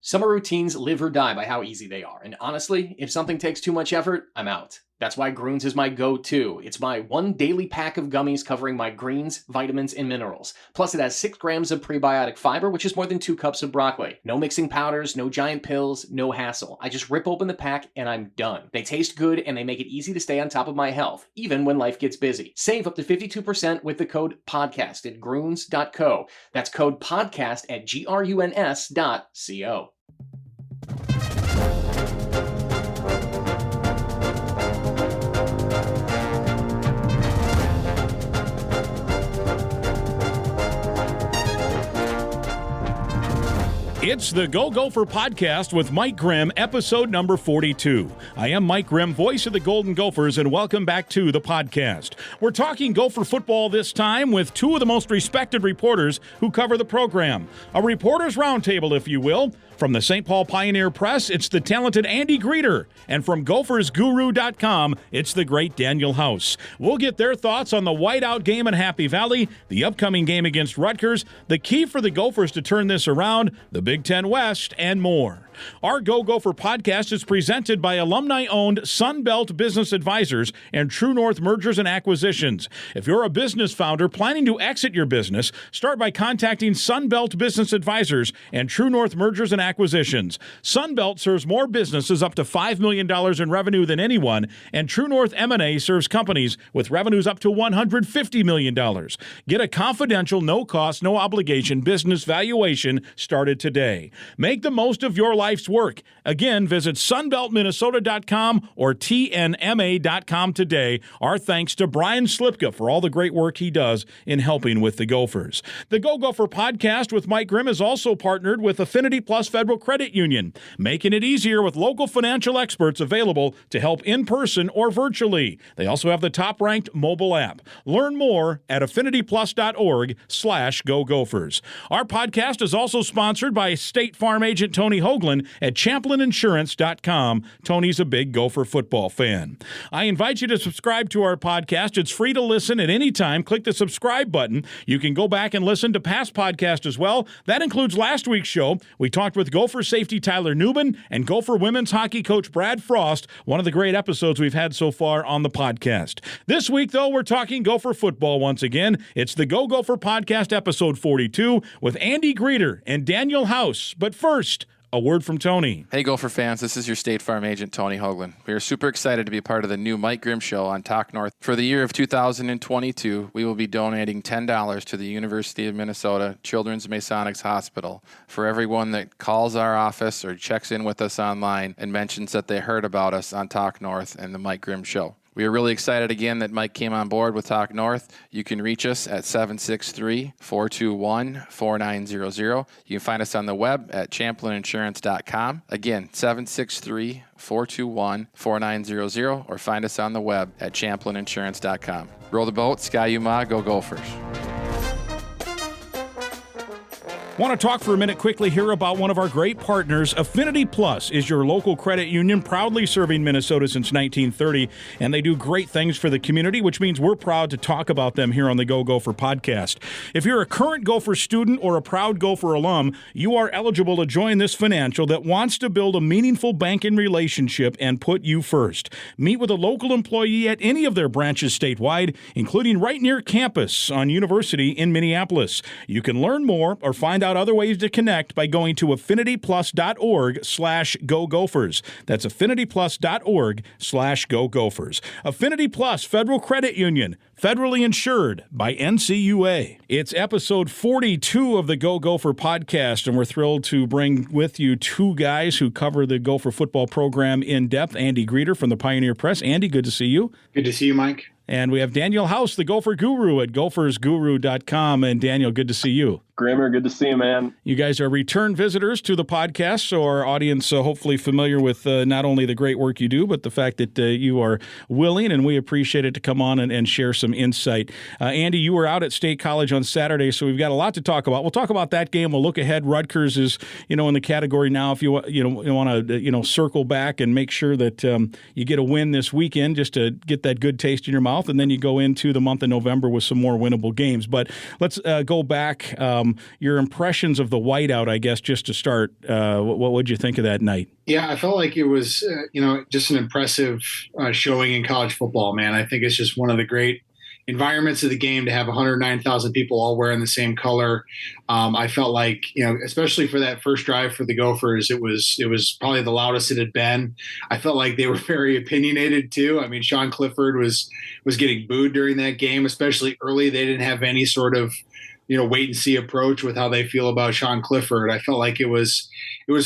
Summer routines live or die by how easy they are, and honestly, if something takes too much effort, I'm out. That's why Groons is my go-to. It's my one daily pack of gummies covering my greens, vitamins, and minerals. Plus, it has 6 grams of prebiotic fiber, which is more than 2 cups of broccoli. No mixing powders, no giant pills, no hassle. I just rip open the pack and I'm done. They taste good and they make it easy to stay on top of my health, even when life gets busy. Save up to 52% with the code PODCAST at Groons.co. That's code PODCAST at GRUNS.co. It's the Go Gopher podcast with Mike Grimm, episode number 42. I am Mike Grimm, voice of the Golden Gophers, and welcome back to the podcast. We're talking Gopher football this time with two of the most respected reporters who cover the program. A reporter's roundtable, if you will. From the St. Paul Pioneer Press, it's the talented Andy Greeter. And from GophersGuru.com, it's the great Daniel House. We'll get their thoughts on the whiteout game in Happy Valley, the upcoming game against Rutgers, the key for the Gophers to turn this around, the Big Ten West, and more. Our Go Gopher podcast is presented by alumni-owned Sunbelt Business Advisors and True North Mergers and Acquisitions. If you're a business founder planning to exit your business, start by contacting Sunbelt Business Advisors and True North Mergers and Acquisitions. Sunbelt serves more businesses up to $5 million in revenue than anyone, and True North M&A serves companies with revenues up to $150 million. Get a confidential, no-cost, no-obligation business valuation started today. Make the most of your life's work. Again, visit sunbeltminnesota.com or tnma.com today. Our thanks to Brian Slipka for all the great work he does in helping with the Gophers. The Go Gopher podcast with Mike Grimm is also partnered with Affinity Plus Federal Credit Union, making it easier with local financial experts available to help in person or virtually. They also have the top-ranked mobile app. Learn more at affinityplus.org/Go Gophers. Our podcast is also sponsored by State Farm agent Tony Hoagland at ChamplinInsurance.com. Tony's a big Gopher football fan. I invite you to subscribe to our podcast. It's free to listen at any time. Click the subscribe button. You can go back and listen to past podcasts as well. That includes last week's show. We talked with Gopher safety Tyler Newman and Gopher women's hockey coach Brad Frost, one of the great episodes we've had so far on the podcast. This week, though, we're talking Gopher football once again. It's the Go Gopher podcast, episode 42, with Andy Greeter and Daniel House. But first, a word from Tony. Hey, Gopher fans, this is your State Farm agent, Tony Hoagland. We are super excited to be part of the new Mike Grimm Show on Talk North. For the year of 2022, we will be donating $10 to the University of Minnesota Children's Masonics Hospital for everyone that calls our office or checks in with us online and mentions that they heard about us on Talk North and the Mike Grimm Show. We are really excited again that Mike came on board with Talk North. You can reach us at 763-421-4900. You can find us on the web at ChamplinInsurance.com. Again, 763-421-4900, or find us on the web at ChamplinInsurance.com. Roll the boat, Sky Yuma, go Gophers. Want to talk for a minute quickly here about one of our great partners. Affinity Plus is your local credit union, proudly serving Minnesota since 1930, and they do great things for the community, which means we're proud to talk about them here on the Go Gopher podcast. If you're a current Gopher student or a proud Gopher alum, you are eligible to join this financial that wants to build a meaningful banking relationship and put you first. Meet with a local employee at any of their branches statewide, including right near campus on University in Minneapolis. You can learn more or find out other ways to connect by going to affinityplus.org/Go Gophers. That's affinityplus.org/Go Gophers. Affinity Plus Federal Credit Union, federally insured by NCUA. It's episode 42 of the Go Gopher podcast, and we're thrilled to bring with you two guys who cover the Gopher football program in depth. Andy Greeter from the Pioneer Press. Andy, good to see you. Good to see you, Mike. And we have Daniel House, the Gopher Guru at GophersGuru.com. And Daniel, good to see you. Grimmer, good to see you, man. You guys are return visitors to the podcast, so our audience hopefully familiar with not only the great work you do, but the fact that you are willing, and we appreciate it, to come on and share some insight. Andy, you were out at State College on Saturday, so we've got a lot to talk about. We'll talk about that game. We'll look ahead. Rutgers is, in the category now. If you want to, circle back and make sure that you get a win this weekend, just to get that good taste in your mouth, and then you go into the month of November with some more winnable games. But let's go back. Your impressions of the whiteout, I guess, just to start. What would you think of that night? Yeah, I felt like it was, just an impressive showing in college football, man. I think it's just one of the great environments of the game to have 109,000 people all wearing the same color. I felt like, especially for that first drive for the Gophers, it was probably the loudest it had been. I felt like they were very opinionated too. I mean, Sean Clifford was getting booed during that game, especially early. They didn't have any sort of wait and see approach with how they feel about Sean Clifford. I felt like it was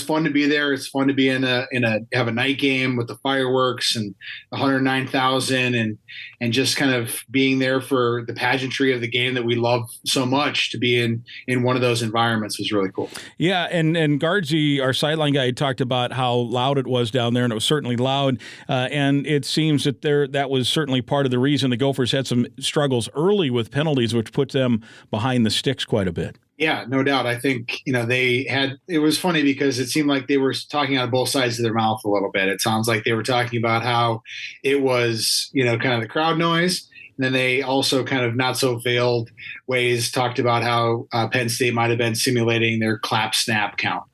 fun to be there. It's fun to be have a night game with the fireworks and 109,000 and just kind of being there for the pageantry of the game that we love so much. To be in one of those environments was really cool. Yeah, and Guardsy, our sideline guy, talked about how loud it was down there, and it was certainly loud. And it seems that that was certainly part of the reason the Gophers had some struggles early with penalties, which put them behind the sticks quite a bit. Yeah, no doubt. I think, it was funny because it seemed like they were talking out of both sides of their mouth a little bit. It sounds like they were talking about how it was, kind of the crowd noise. And then they also kind of not so veiled ways talked about how Penn State might have been simulating their clap snap count.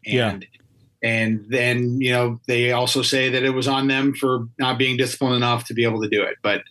And then, they also say that it was on them for not being disciplined enough to be able to do it. But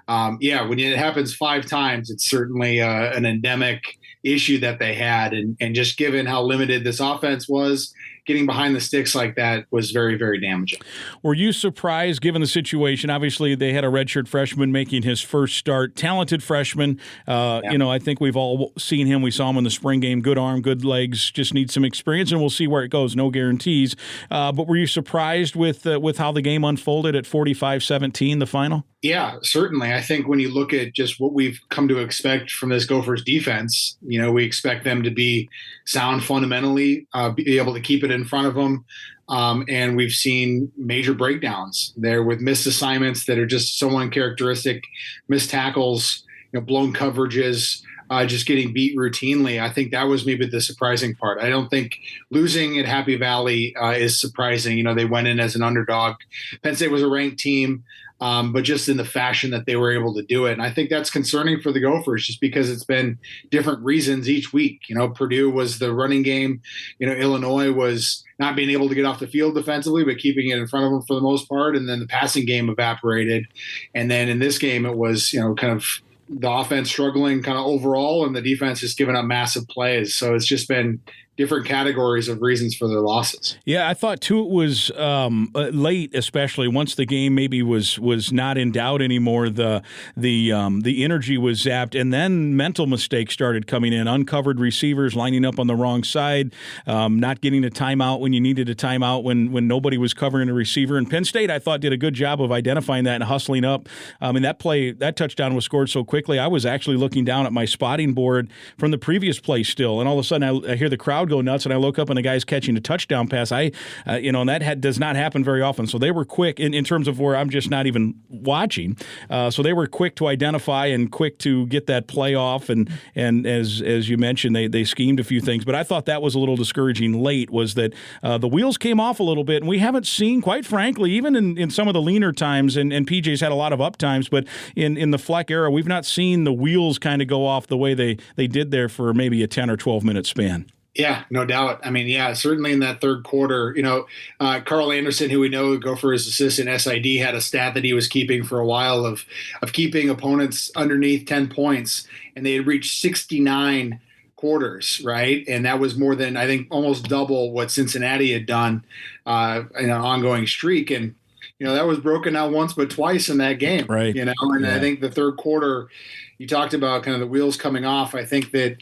when it happens 5 times, it's certainly an endemic issue that they had. And just given how limited this offense was, getting behind the sticks like that was very, very damaging. Were you surprised given the situation? Obviously, they had a redshirt freshman making his first start. Talented freshman. I think we've all seen him. We saw him in the spring game. Good arm, good legs, just needs some experience, and we'll see where it goes. No guarantees. But were you surprised with how the game unfolded at 45-17, the final? Yeah, certainly. I think when you look at just what we've come to expect from this Gophers defense, we expect them to be sound fundamentally, be able to keep it in front of them. And we've seen major breakdowns there with missed assignments that are just so uncharacteristic, missed tackles, blown coverages, just getting beat routinely. I think that was maybe the surprising part. I don't think losing at Happy Valley is surprising. They went in as an underdog. Penn State was a ranked team. But just in the fashion that they were able to do it. And I think that's concerning for the Gophers just because it's been different reasons each week. Purdue was the running game. Illinois was not being able to get off the field defensively, but keeping it in front of them for the most part. And then the passing game evaporated. And then in this game, it was, kind of the offense struggling kind of overall and the defense just giving up massive plays. So it's just been different categories of reasons for their losses. Yeah, I thought too it was late, especially once the game maybe was not in doubt anymore. The energy was zapped, and then mental mistakes started coming in. Uncovered receivers lining up on the wrong side, not getting a timeout when you needed a timeout when nobody was covering a receiver. And Penn State, I thought, did a good job of identifying that and hustling up. That touchdown was scored so quickly. I was actually looking down at my spotting board from the previous play still, and all of a sudden I hear the crowd go nuts, and I look up and the guy's catching a touchdown pass. And that does not happen very often. So they were quick in terms of where I'm just not even watching. So they were quick to identify and quick to get that play off. And as you mentioned, they schemed a few things. But I thought that was a little discouraging late, was that the wheels came off a little bit. And we haven't seen, quite frankly, even in some of the leaner times, and PJ's had a lot of up times, but in the Fleck era, we've not seen the wheels kind of go off the way they did there for maybe a 10 or 12 minute span. Yeah, no doubt. I mean, certainly in that third quarter, Carl Anderson, who we know Gophers assistant SID, had a stat that he was keeping for a while of keeping opponents underneath 10 points, and they had reached 69 quarters, right? And that was more than, I think, almost double what Cincinnati had done in an ongoing streak. And that was broken not once but twice in that game, right? I think the third quarter, you talked about kind of the wheels coming off. I think that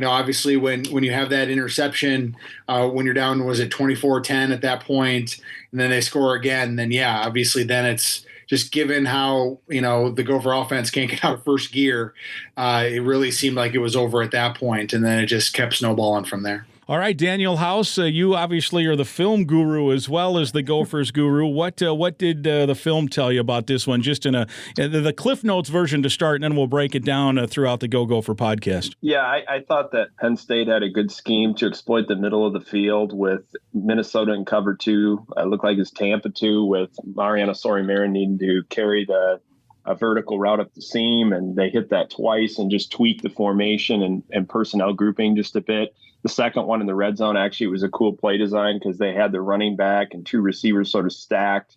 obviously when you have that interception, when you're down, was it 24-10 at that point, and then they score again, then obviously then it's just given how, the Gopher offense can't get out of first gear, it really seemed like it was over at that point, and then it just kept snowballing from there. All right, Daniel House, you obviously are the film guru as well as the Gophers guru. What did the film tell you about this one? Just in the Cliff Notes version to start, and then we'll break it down throughout the Go Gopher podcast. Yeah, I thought that Penn State had a good scheme to exploit the middle of the field with Minnesota in cover 2. It looked like it's Tampa 2 with Mariano Sori-Marin needing to carry the a vertical route up the seam, and they hit that twice and just tweaked the formation and personnel grouping just a bit. The second one in the red zone actually was a cool play design because they had the running back and two receivers sort of stacked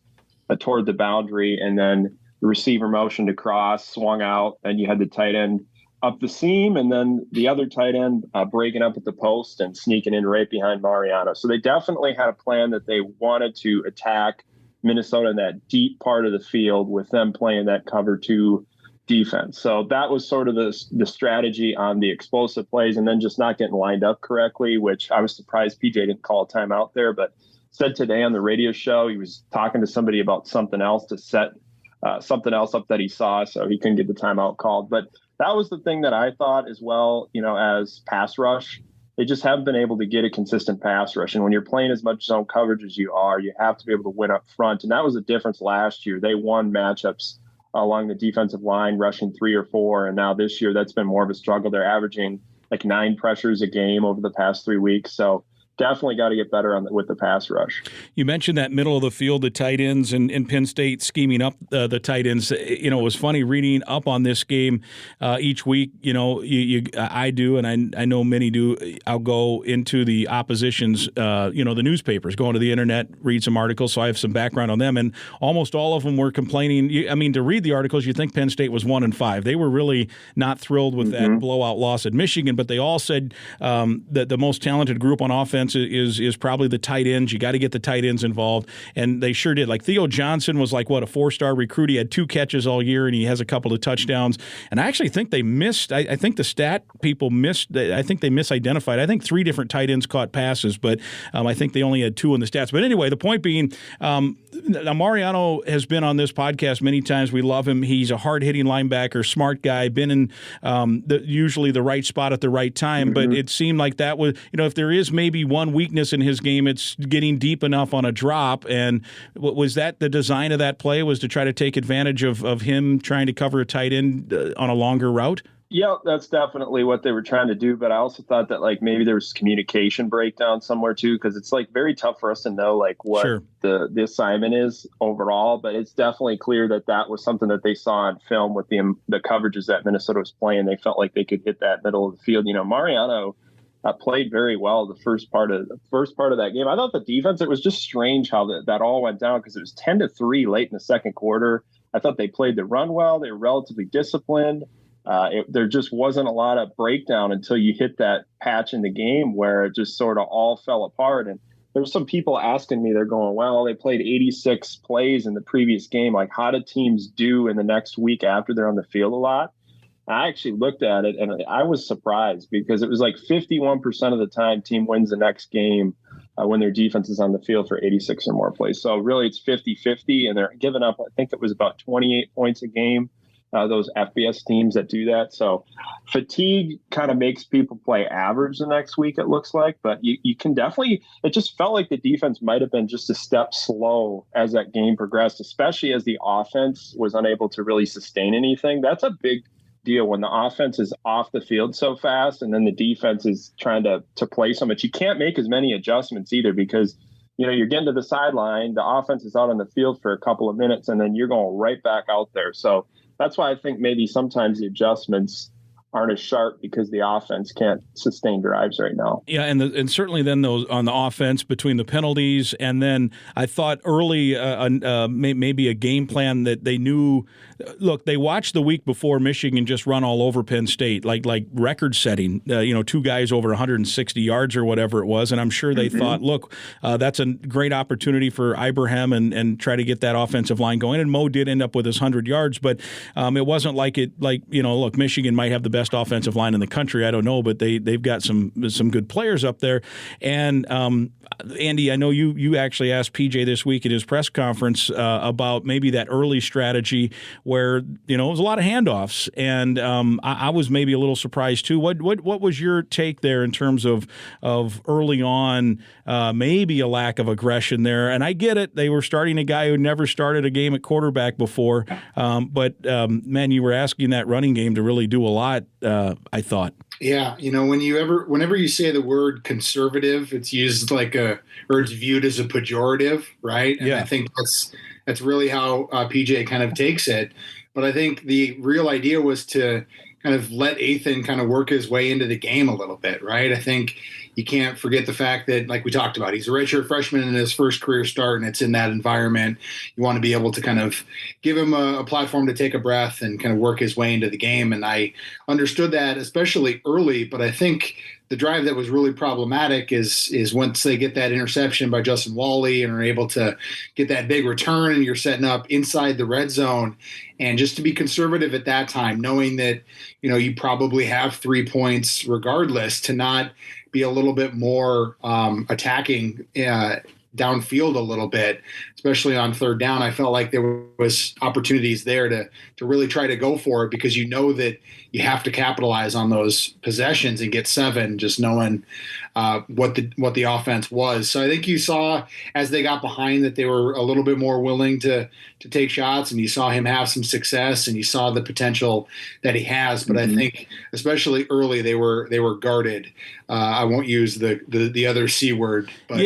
toward the boundary, and then the receiver motioned across, swung out, and you had the tight end up the seam, and then the other tight end breaking up at the post and sneaking in right behind Mariano. So they definitely had a plan that they wanted to attack Minnesota in that deep part of the field with them playing that cover 2 defense. So that was sort of the strategy on the explosive plays, and then just not getting lined up correctly, which I was surprised PJ didn't call a timeout there, but said today on the radio show he was talking to somebody about something else to set something else up that he saw, so he couldn't get the timeout called. But that was the thing that I thought as well, as pass rush. They just haven't been able to get a consistent pass rush. And when you're playing as much zone coverage as you are, you have to be able to win up front. And that was the difference last year. They won matchups along the defensive line, rushing 3 or 4. And now this year, that's been more of a struggle. They're averaging like 9 pressures a game over the past 3 weeks. So definitely got to get better with the pass rush. You mentioned that middle of the field, the tight ends, and Penn State scheming up the tight ends. It was funny reading up on this game each week. I do, and I know many do. I'll go into the opposition's, the newspapers, go onto the internet, read some articles, so I have some background on them. And almost all of them were complaining. I mean, to read the articles, you think Penn State was 1-5. They were really not thrilled with that blowout loss at Michigan, but they all said that the most talented group on offense is probably the tight ends. You got to get the tight ends involved, and they sure did. Like Theo Johnson was like, a 4-star recruit. He had 2 catches all year, and he has a couple of touchdowns. And I actually think they missed. I think the stat people missed. I think they misidentified. I think 3 different tight ends caught passes, but I think they only had 2 in the stats. But anyway, the point being, Mariano has been on this podcast many times. We love him. He's a hard-hitting linebacker, smart guy, been in usually the right spot at the right time. But it seemed like that was, if there is maybe one weakness in his game, it's getting deep enough on a drop. And was that the design of that play, was to try to take advantage of him trying to cover a tight end on a longer route? Yeah, that's definitely what they were trying to do. But I also thought that maybe there was communication breakdown somewhere too, because it's very tough for us to know what the assignment is overall. But it's definitely clear that was something that they saw on film with the coverages that Minnesota was playing. They felt like they could hit that middle of the field. Mariano played very well the first part of that game. I thought the defense, it was just strange how that all went down, because it was 10-3 late in the second quarter. I thought they played the run well. They were relatively disciplined. There just wasn't a lot of breakdown until you hit that patch in the game where it just sort of all fell apart. And there were some people asking me, they're going, well, they played 86 plays in the previous game. How do teams do in the next week after they're on the field a lot? I actually looked at it and I was surprised, because it was 51% of the time team wins the next game when their defense is on the field for 86 or more plays. So really it's 50-50, and they're giving up, I think it was about 28 points a game, those FBS teams that do that. So fatigue kind of makes people play average the next week, it looks like. But you can definitely, it just felt like the defense might have been just a step slow as that game progressed, especially as the offense was unable to really sustain anything. That's a big deal when the offense is off the field so fast, and then the defense is trying to play so much. You can't make as many adjustments either, because you're getting to the sideline, the offense is out on the field for a couple of minutes, and then you're going right back out there. So that's why I think maybe sometimes the adjustments aren't as sharp, because the offense can't sustain drives right now. Yeah, and certainly then those on the offense between the penalties, and then I thought early maybe a game plan that they knew. Look, they watched the week before Michigan just run all over Penn State, like record setting. 2 guys over 160 yards or whatever it was, and I'm sure they thought, look, that's a great opportunity for Ibrahim and try to get that offensive line going. And Mo did end up with his 100 yards, but it wasn't look, Michigan might have the best offensive line in the country. I don't know, but they've got some good players up there. And Andy, I know you actually asked PJ this week at his press conference about maybe that early strategy where it was a lot of handoffs, and I was maybe a little surprised too. What was your take there in terms of early on maybe a lack of aggression there? And I get it, they were starting a guy who never started a game at quarterback before, but man, you were asking that running game to really do a lot. I thought. Yeah, whenever you say the word conservative, it's used or it's viewed as a pejorative, right? And I think that's really how PJ kind of takes it. but I think the real idea was to kind of let Ethan kind of work his way into the game a little bit, right? I think you can't forget the fact that, like we talked about, he's a redshirt freshman in his first career start, and it's in that environment. You want to be able to kind of give him a platform to take a breath and kind of work his way into the game. And I understood that, especially early, but I think the drive that was really problematic is once they get that interception by Justin Wally and are able to get that big return, and you're setting up inside the red zone. And just to be conservative at that time, knowing that, you probably have 3 points regardless, to not be a little bit more attacking downfield a little bit, especially on third down. I felt like there was opportunities there to really try to go for it, because that you have to capitalize on those possessions and get 7, just knowing what the offense was. So I think you saw, as they got behind, that they were a little bit more willing to take shots, and you saw him have some success, and you saw the potential that he has. But I think especially early they were guarded. I won't use the other C word, but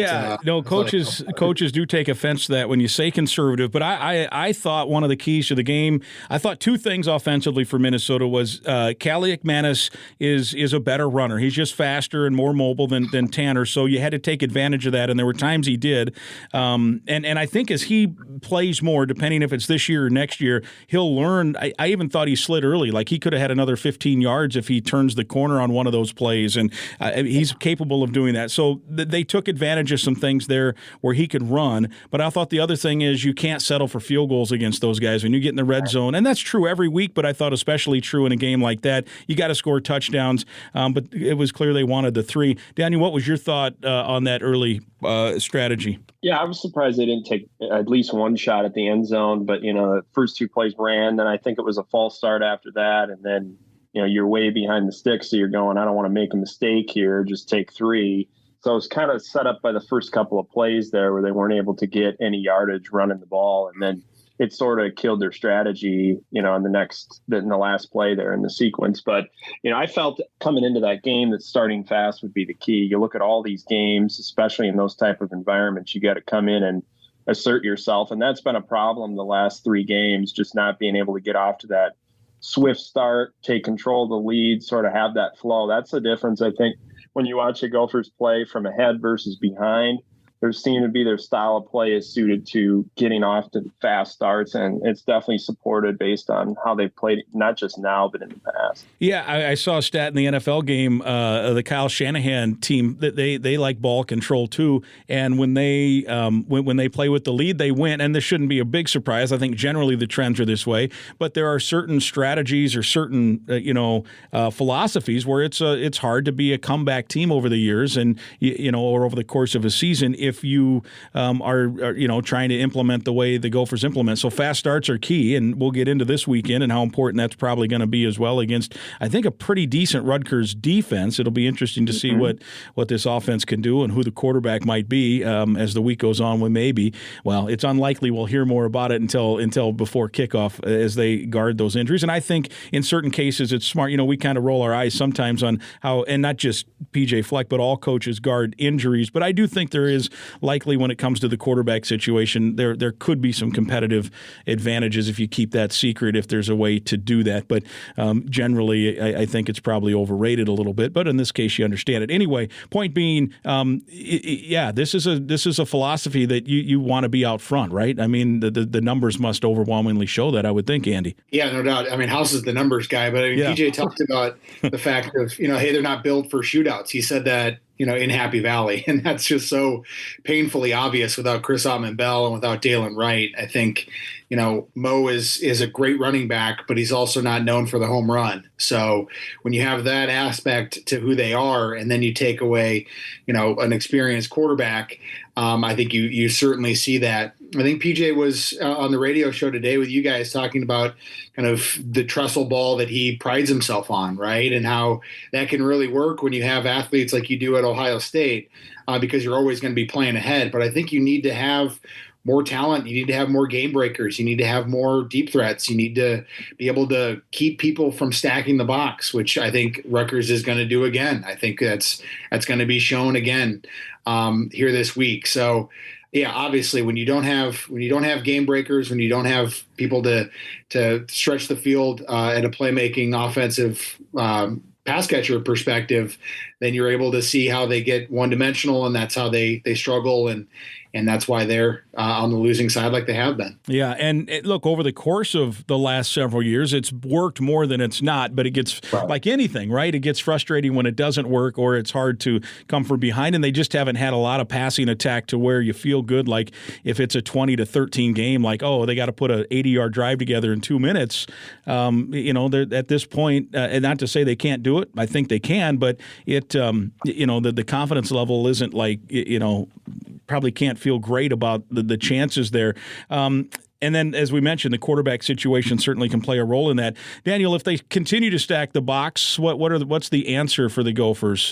coaches do take offense to that when you say conservative. But I thought one of the keys to the game, I thought 2 things offensively for Minnesota was Callie McManus is a better runner. He's just faster and more mobile than Tanner, so you had to take advantage of that, and there were times he did. And I think as he plays more, depending if it's this year or next year, he'll learn. I even thought he slid early. Like, he could have had another 15 yards if he turns the corner on one of those plays, and he's capable of doing that. So they took advantage of some things there where he could run. But I thought the other thing is you can't settle for field goals against those guys when you get in the red zone. And that's true every week, but I thought especially true in a game like that. You got to score touchdowns, but it was clear they wanted the 3. Daniel, what was your thought on that early strategy? Yeah, I was surprised they didn't take at least one shot at the end zone, but, the first 2 plays ran, then I think it was a false start after that, and then, you're way behind the sticks, so you're going, I don't want to make a mistake here, just take 3. So it was kind of set up by the first couple of plays there where they weren't able to get any yardage running the ball, and then it sort of killed their strategy, in the last play there in the sequence. But, I felt coming into that game that starting fast would be the key. You look at all these games, especially in those type of environments, you got to come in and assert yourself. And that's been a problem the last 3 games, just not being able to get off to that swift start, take control of the lead, sort of have that flow. That's the difference, I think, when you watch the Gophers play from ahead versus behind. There seemed to be their style of play is suited to getting off to fast starts, and it's definitely supported based on how they've played, not just now, but in the past. Yeah, I saw a stat in the NFL game, the Kyle Shanahan team, that they like ball control too, and when they play with the lead, they win, and this shouldn't be a big surprise. I think generally the trends are this way, but there are certain strategies or certain philosophies where it's hard to be a comeback team over the years, and or over the course of a season if you are trying to implement the way the Gophers implement. So fast starts are key, and we'll get into this weekend and how important that's probably going to be as well against, I think, a pretty decent Rutgers defense. It'll be interesting to see what this offense can do and who the quarterback might be as the week goes on. It's unlikely we'll hear more about it until before kickoff as they guard those injuries. And I think in certain cases it's smart. We kind of roll our eyes sometimes on how, and not just PJ Fleck, but all coaches guard injuries. But I do think there is likely, when it comes to the quarterback situation, there could be some competitive advantages if you keep that secret, if there's a way to do that. But generally, I think it's probably overrated a little bit. But in this case, you understand it. Anyway, point being, this is a philosophy that you want to be out front, right? I mean, the numbers must overwhelmingly show that, I would think, Andy. Yeah, no doubt. I mean, House is the numbers guy, but PJ talked about the fact of, hey, they're not built for shootouts. He said that in Happy Valley. And that's just so painfully obvious without Chris Ottman-Bell and without Dalen Wright. I think, Mo is a great running back, but he's also not known for the home run. So when you have that aspect to who they are, and then you take away, an experienced quarterback, I think you certainly see that. I think PJ was on the radio show today with you guys talking about kind of the trestle ball that he prides himself on, right? And how that can really work when you have athletes like you do at Ohio State, because you're always going to be playing ahead. But I think you need to have more talent. You need to have more game breakers. You need to have more deep threats. You need to be able to keep people from stacking the box, which I think Rutgers is going to do again. I think that's going to be shown again here this week. So, Yeah, obviously, when you don't have game breakers, when you don't have people to stretch the field at a playmaking offensive pass catcher perspective, then you're able to see how they get one dimensional, and that's how they struggle, and that's why they're on the losing side like they have been. Yeah, and look, over the course of the last several years, it's worked more than it's not, but it gets, like anything, right? It gets frustrating when it doesn't work, or it's hard to come from behind, and they just haven't had a lot of passing attack to where you feel good, like if it's a 20-13 game, like, oh, they got to put an 80-yard drive together in 2 minutes. They're at this point, and not to say they can't do it, I think they can, but it, the confidence level isn't like, probably can't feel great about the chances there. And then, as we mentioned, the quarterback situation certainly can play a role in that. Daniel, if they continue to stack the box, what's the answer for the Gophers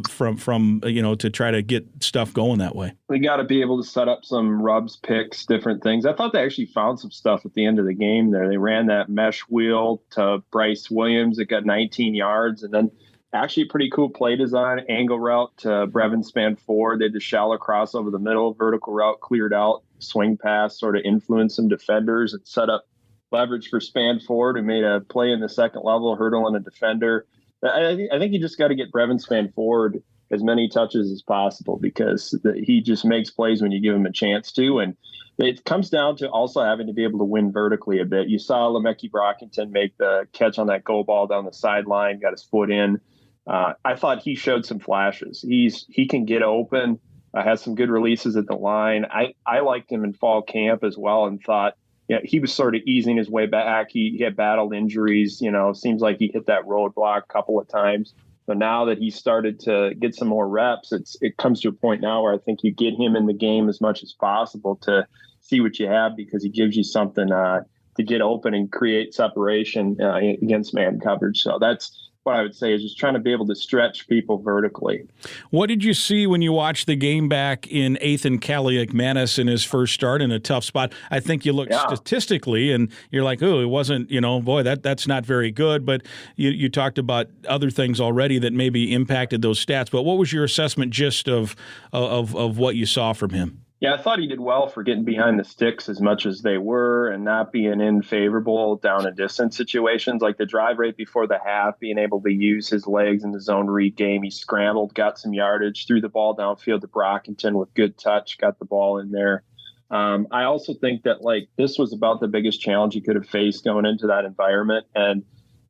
from to try to get stuff going that way? We got to be able to set up some rubs, picks, different things. I thought they actually found some stuff at the end of the game there. They ran that mesh wheel to Bryce Williams. It got 19 yards, and then actually a pretty cool play design, angle route to Brevin Spanford. They did a shallow cross over the middle, vertical route cleared out, swing pass, sort of influenced some defenders and set up leverage for Spanford, who made a play in the second level, hurdling a defender. I think you just got to get Brevin Spanford as many touches as possible, because he just makes plays when you give him a chance to. And it comes down to also having to be able to win vertically a bit. You saw Lemeki Brockington make the catch on that go ball down the sideline, got his foot in. I thought he showed some flashes. He can get open, has some good releases at the line. I liked him in fall camp as well, and thought he was sort of easing his way back. He had battled injuries. Seems like he hit that roadblock a couple of times. So now that he's started to get some more reps, it comes to a point now where I think you get him in the game as much as possible to see what you have, because he gives you something to get open and create separation against man coverage. So that's what I would say, is just trying to be able to stretch people vertically. What did you see when you watched the game back in Ethan Kaliak-Manis in his first start in a tough spot? I think you look statistically and you're like, oh, it wasn't, that's not very good. But you talked about other things already that maybe impacted those stats. But what was your assessment just of what you saw from him? Yeah, I thought he did well for getting behind the sticks as much as they were and not being in favorable down and distance situations, like the drive right before the half, being able to use his legs in the zone read game. He scrambled, got some yardage, threw the ball downfield to Brockington with good touch, got the ball in there. I also think that this was about the biggest challenge he could have faced going into that environment, and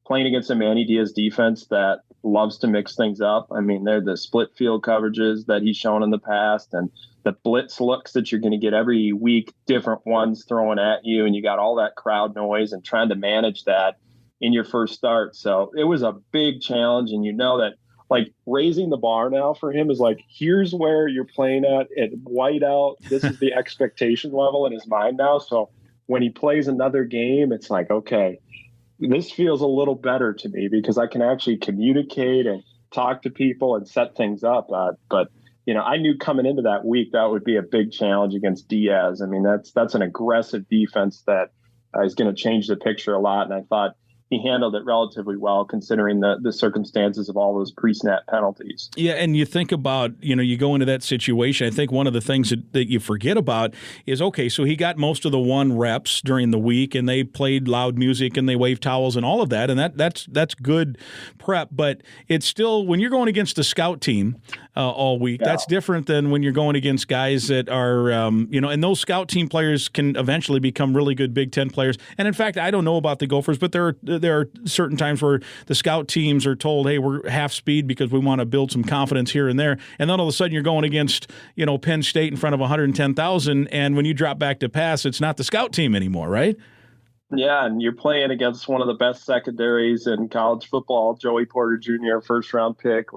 playing against a Manny Diaz defense that loves to mix things up. I mean, they're the split field coverages that he's shown in the past, and the blitz looks that you're going to get every week, different ones thrown at you, and you got all that crowd noise and trying to manage that in your first start. So it was a big challenge, and that raising the bar now for him is here's where you're playing at whiteout. This is the expectation level in his mind now. So when he plays another game, it's like, okay, this feels a little better to me because I can actually communicate and talk to people and set things up. But I knew coming into that week that would be a big challenge against Diaz. I mean, that's an aggressive defense that is going to change the picture a lot. And I thought he handled it relatively well considering the circumstances of all those pre-snap penalties. Yeah, and you think about, you go into that situation, I think one of the things that you forget about is, okay, so he got most of the 1 reps during the week, and they played loud music, and they waved towels and all of that, and that's good prep, but it's still, when you're going against the scout team all week, that's different than when you're going against guys that are, and those scout team players can eventually become really good Big Ten players. And in fact, I don't know about the Gophers, but there are certain times where the scout teams are told, hey, we're half speed because we want to build some confidence here and there. And then all of a sudden you're going against, Penn State in front of 110,000. And when you drop back to pass, it's not the scout team anymore, right? Yeah, and you're playing against one of the best secondaries in college football, Joey Porter Jr., first-round pick.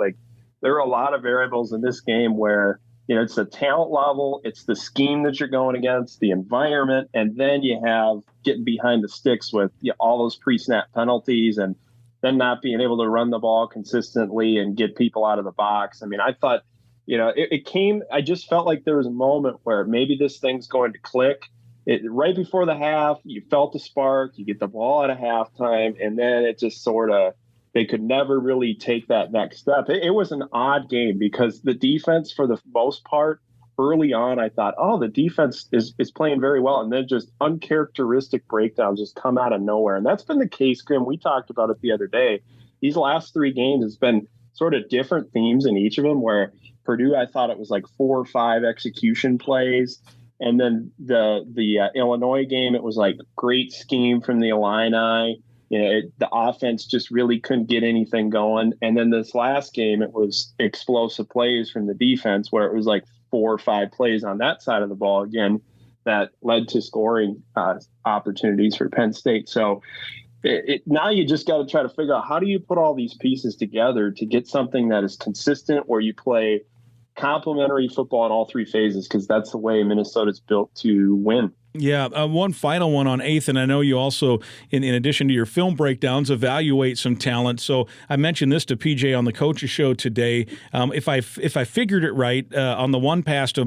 There are a lot of variables in this game where, it's the talent level, it's the scheme that you're going against, the environment, and then you have getting behind the sticks with all those pre-snap penalties and then not being able to run the ball consistently and get people out of the box. I mean, I thought, I just felt like there was a moment where maybe this thing's going to click. Right before the half, you felt the spark, you get the ball at a halftime, and then it just sort of, they could never really take that next step. It was an odd game because the defense, for the most part, early on, I thought, oh, the defense is playing very well. And then just uncharacteristic breakdowns just come out of nowhere. And that's been the case, Grim. We talked about it the other day. These last 3 games, it's been sort of different themes in each of them, where Purdue, I thought it was like 4 or 5 execution plays. And then the Illinois game, it was like great scheme from the Illini. The offense just really couldn't get anything going. And then this last game, it was explosive plays from the defense, where it was like 4 or 5 plays on that side of the ball again that led to scoring opportunities for Penn State. So now you just got to try to figure out, how do you put all these pieces together to get something that is consistent, where you play complementary football in all 3 phases, because that's the way Minnesota's built to win. Yeah, one final one on Eighth, and I know you also, in addition to your film breakdowns, evaluate some talent. So I mentioned this to PJ on the Coaches Show today. If I figured it right, on the one pass to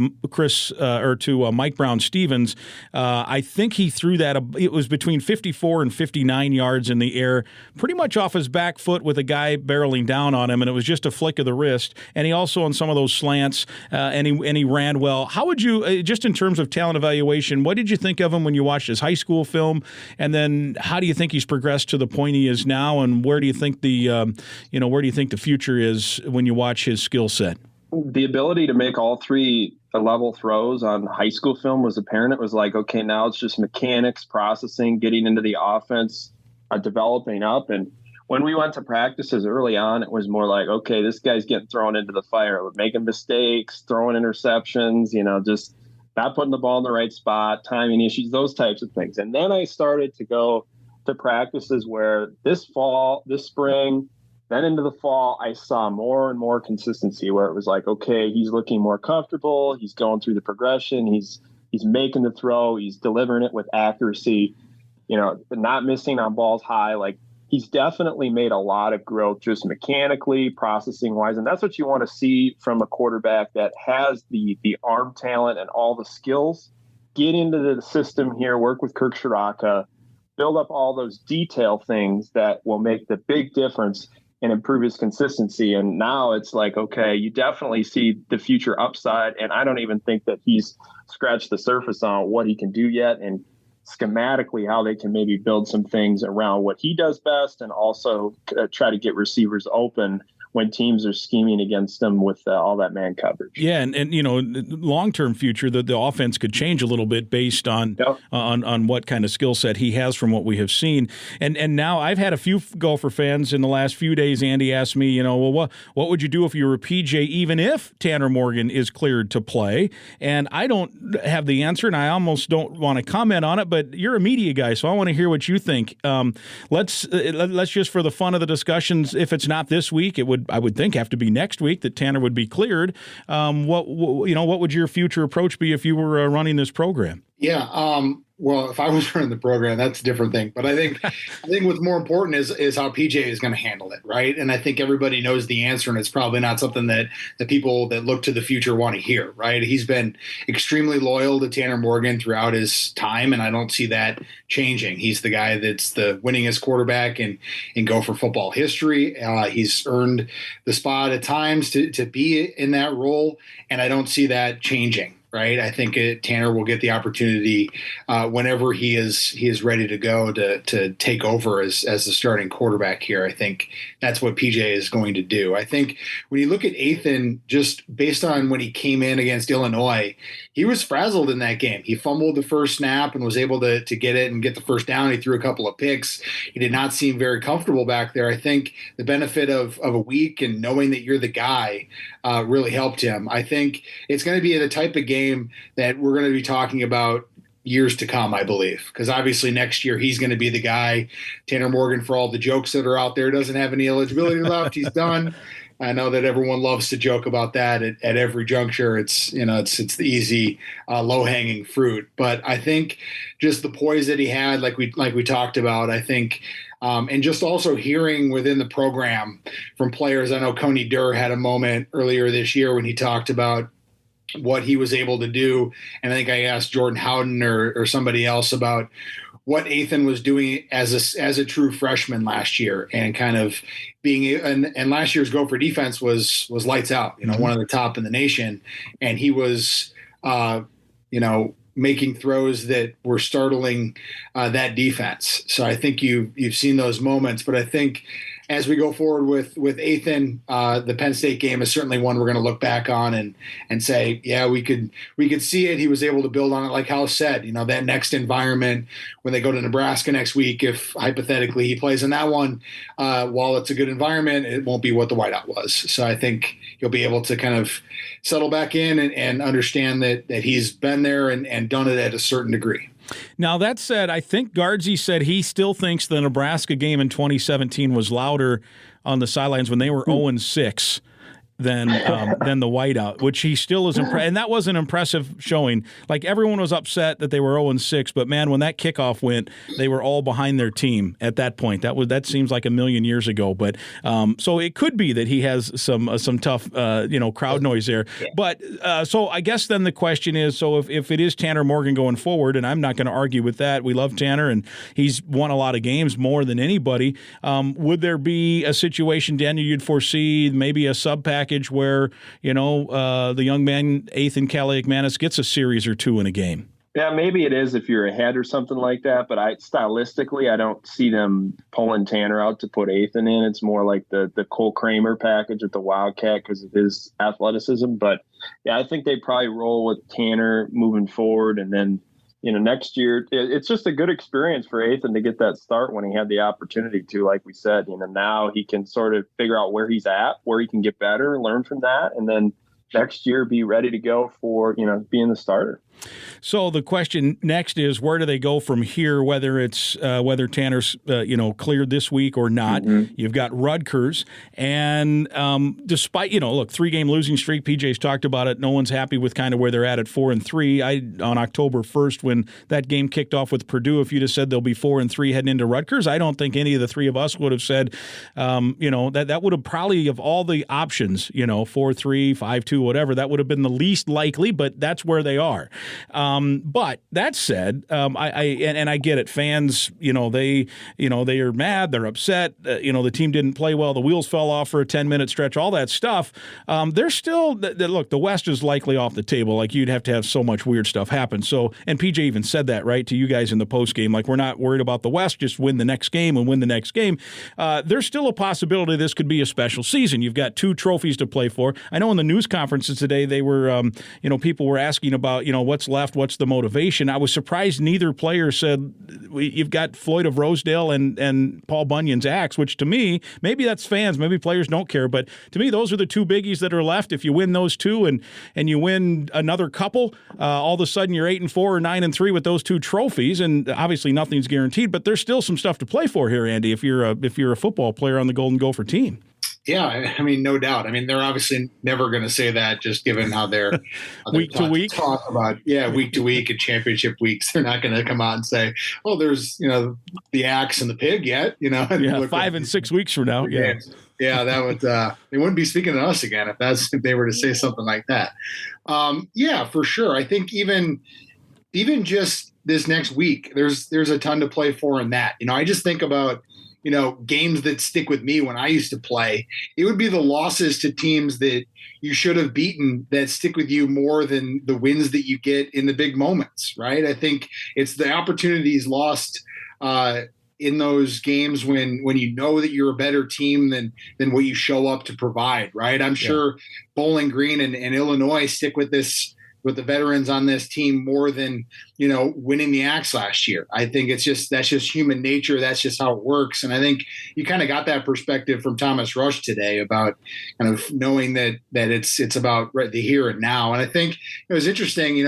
Mike Brown-Stevens, I think he threw that. It was between 54 and 59 yards in the air, pretty much off his back foot with a guy barreling down on him, and it was just a flick of the wrist. And he also on some of those slants, and he ran well. How would you, just in terms of talent evaluation, what did you think of him when you watched his high school film, and then how do you think he's progressed to the point he is now, and where do you think the future is when you watch his skill set? The ability to make all 3 level throws on high school film was apparent. It was like, okay, now it's just mechanics, processing, getting into the offense, developing up. And when we went to practices early on, it was more like, okay, this guy's getting thrown into the fire, making mistakes, throwing interceptions, just not putting the ball in the right spot, timing issues, those types of things. And then I started to go to practices where this spring, then into the fall, I saw more and more consistency, where it was like, okay, he's looking more comfortable. He's going through the progression. He's making the throw. He's delivering it with accuracy, not missing on balls high. Like, he's definitely made a lot of growth just mechanically, processing wise. And that's what you want to see from a quarterback that has the arm talent and all the skills. Get into the system here, work with Kirk Shiraka, build up all those detail things that will make the big difference and improve his consistency. And now it's like, okay, you definitely see the future upside. And I don't even think that he's scratched the surface on what he can do yet. And schematically, how they can maybe build some things around what he does best, and also try to get receivers open when teams are scheming against them with all that man coverage. Yeah, and long-term future, the offense could change a little bit based on on what kind of skill set he has from what we have seen. And now I've had a few Gopher fans in the last few days, Andy, asked me, well, what would you do if you were a PJ, even if Tanner Morgan is cleared to play? And I don't have the answer, and I almost don't want to comment on it, but you're a media guy, so I want to hear what you think. Let's just, for the fun of the discussions, if it's not this week, I would think have to be next week that Tanner would be cleared. What would your future approach be if you were running this program? Yeah. Well, if I was running the program, that's a different thing. But I think what's more important is how PJ is going to handle it, right? And I think everybody knows the answer, and it's probably not something that the people that look to the future want to hear, right? He's been extremely loyal to Tanner Morgan throughout his time, and I don't see that changing. He's the guy that's the winningest quarterback in Gopher football history. He's earned the spot at times to be in that role, and I don't see that changing. Right, I think Tanner will get the opportunity whenever he is ready to go to take over as the starting quarterback here. I think that's what PJ is going to do. I think when you look at Athan, just based on when he came in against Illinois, he was frazzled in that game. He fumbled the first snap and was able to get it and get the first down. He threw a couple of picks. He did not seem very comfortable back there. I think the benefit of a week and knowing that you're the guy really helped him. I think it's going to be the type of game that we're going to be talking about years to come, I believe, because obviously next year he's going to be the guy. Tanner Morgan, for all the jokes that are out there, doesn't have any eligibility left. He's done. I know that everyone loves to joke about that at every juncture. It's the easy, low-hanging fruit. But I think just the poise that he had, like we talked about, I think, and just also hearing within the program from players. I know Coney Durr had a moment earlier this year when he talked about what he was able to do. And I think I asked Jordan Howden or somebody else about what Athan was doing as a true freshman last year, and kind of being and last year's Gopher defense was lights out, one of the top in the nation. And he was making throws that were startling that defense. So I think you've seen those moments, but I think as we go forward with Ethan, the Penn State game is certainly one we're going to look back on and say, yeah, we could see it. He was able to build on it, like Hal said. That next environment when they go to Nebraska next week, if hypothetically he plays in that one, while it's a good environment, it won't be what the whiteout was. So I think he'll be able to kind of settle back in and understand that he's been there and done it at a certain degree. Now, that said, I think Guardsey said he still thinks the Nebraska game in 2017 was louder on the sidelines when they were 0-6 than the whiteout, which he still is impressed. And that was an impressive showing. Like, everyone was upset that they were 0-6, but man, when that kickoff went, they were all behind their team at that point. That seems like a million years ago. But so it could be that he has some tough crowd noise there. Yeah. But so I guess then the question is, so if it is Tanner Morgan going forward, and I'm not going to argue with that, we love Tanner and he's won a lot of games more than anybody. Would there be a situation, Daniel, you'd foresee maybe a sub package where, the young man, Ethan Kaliakmanis, gets a series or two in a game? Yeah, maybe it is if you're ahead or something like that. But stylistically, I don't see them pulling Tanner out to put Ethan in. It's more like the Cole Kramer package with the Wildcat because of his athleticism. But yeah, I think they probably roll with Tanner moving forward. And then, next year, it's just a good experience for Ethan to get that start when he had the opportunity to, like we said. Now he can sort of figure out where he's at, where he can get better, learn from that, and then next year be ready to go for, being the starter. So the question next is, where do they go from here, whether Tanner's cleared this week or not? Mm-hmm. You've got Rutgers, and despite, 3-game losing streak, PJ's talked about it, no one's happy with kind of where they're at 4-3. On October 1st, when that game kicked off with Purdue, if you'd have said they'll be 4-3 heading into Rutgers, I don't think any of the three of us would have said, that would have probably, of all the options, 4-3, 5-2, whatever, that would have been the least likely, but that's where they are. But that said, I get it. Fans, they are mad, they're upset. The team didn't play well. The wheels fell off for a 10-minute stretch. All that stuff. They're still look. The West is likely off the table. Like, you'd have to have so much weird stuff happen. So, and PJ even said that right to you guys in the post game. Like, we're not worried about the West. Just win the next game and win the next game. There's still a possibility this could be a special season. You've got 2 trophies to play for. I know in the news conferences today they were, people were asking about, what's left, what's the motivation. I was surprised neither player said you've got Floyd of Rosedale and Paul Bunyan's axe, which to me, maybe that's fans, maybe players don't care, but to me those are the 2 biggies that are left. If you win those 2 and you win another couple, all of a sudden you're 8-4 or 9-3 with those 2 trophies, and obviously nothing's guaranteed, but there's still some stuff to play for here, Andy, if you're a football player on the Golden Gopher team. Yeah, I mean, no doubt. I mean, they're obviously never going to say that, just given how they're week to week talk about, week to week and championship weeks. They're not going to come out and say, "Oh, there's the axe and the pig yet." Yeah, 5 and 6 weeks from now. Yeah, that would they wouldn't be speaking to us again if they were to say something like that. Yeah, for sure. I think even just this next week, there's a ton to play for in that. I just think about games that stick with me when I used to play. It would be the losses to teams that you should have beaten that stick with you more than the wins that you get in the big moments, right? I think it's the opportunities lost in those games when that you're a better team than what you show up to provide, right? I'm sure Bowling Green and Illinois stick with the veterans on this team more than, winning the Axe last year. I think that's just human nature. That's just how it works. And I think you kind of got that perspective from Thomas Rush today about kind of knowing that it's about the here and now. And I think it was interesting,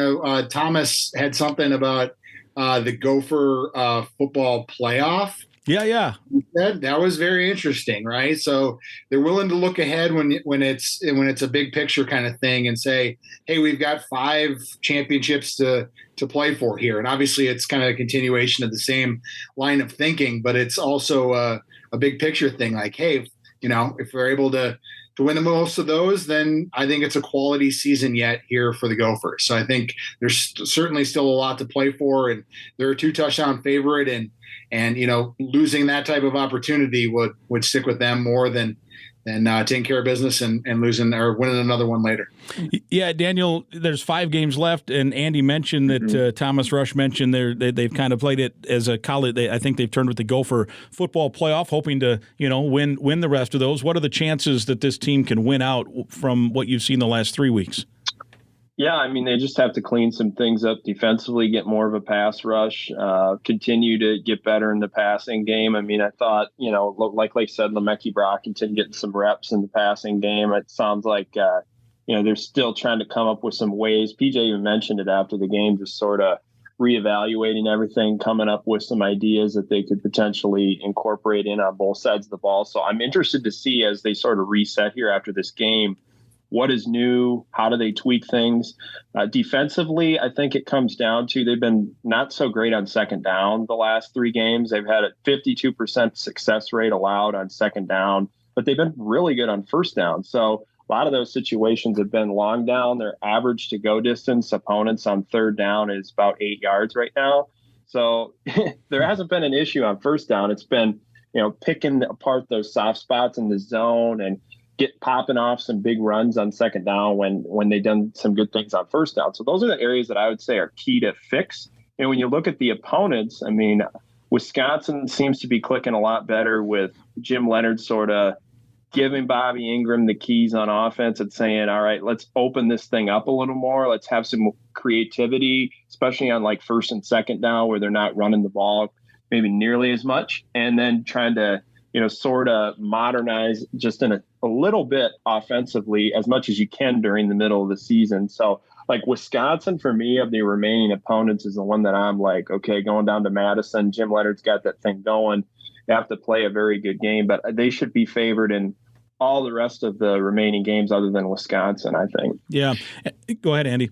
Thomas had something about the Gopher football playoff. Yeah. That was very interesting, right? So they're willing to look ahead when it's a big picture kind of thing and say, hey, we've got 5 championships to play for here. And obviously it's kind of a continuation of the same line of thinking, but it's also a big picture thing. Like, hey, if we're able to win the most of those, then I think it's a quality season yet here for the Gophers. So I think there's certainly still a lot to play for, and they're a 2-touchdown favorite, and losing that type of opportunity would stick with them more than than taking care of business and losing or winning another one later. Yeah, Daniel, there's 5 games left, and Andy mentioned that Thomas Rush mentioned they've kind of played it as a college. I think they've turned with the Gopher football playoff, hoping to win the rest of those. What are the chances that this team can win out from what you've seen the last 3 weeks? Yeah, I mean, they just have to clean some things up defensively, get more of a pass rush, continue to get better in the passing game. I mean, I thought, like I said, Lemecki Brockington getting some reps in the passing game. It sounds like, they're still trying to come up with some ways. PJ even mentioned it after the game, just sort of reevaluating everything, coming up with some ideas that they could potentially incorporate in on both sides of the ball. So I'm interested to see as they sort of reset here after this game, what is new? How do they tweak things? Defensively, I think it comes down to they've been not so great on second down the last 3 games. They've had a 52% success rate allowed on second down, but they've been really good on first down. So a lot of those situations have been long down. Their average to go distance opponents on third down is about 8 yards right now. So there hasn't been an issue on first down. It's been, picking apart those soft spots in the zone and get popping off some big runs on second down when they've done some good things on first down. So those are the areas that I would say are key to fix. And when you look at the opponents, I mean, Wisconsin seems to be clicking a lot better with Jim Leonhard sort of giving Bobby Ingram the keys on offense and saying, all right, let's open this thing up a little more. Let's have some creativity, especially on like first and second down where they're not running the ball maybe nearly as much. And then trying to, sort of modernize just in a little bit offensively as much as you can during the middle of the season. So like Wisconsin for me of the remaining opponents is the one that I'm like, okay, going down to Madison, Jim Leonhard's got that thing going. They have to play a very good game, but they should be favored in all the rest of the remaining games other than Wisconsin, I think. Yeah. Go ahead, Andy.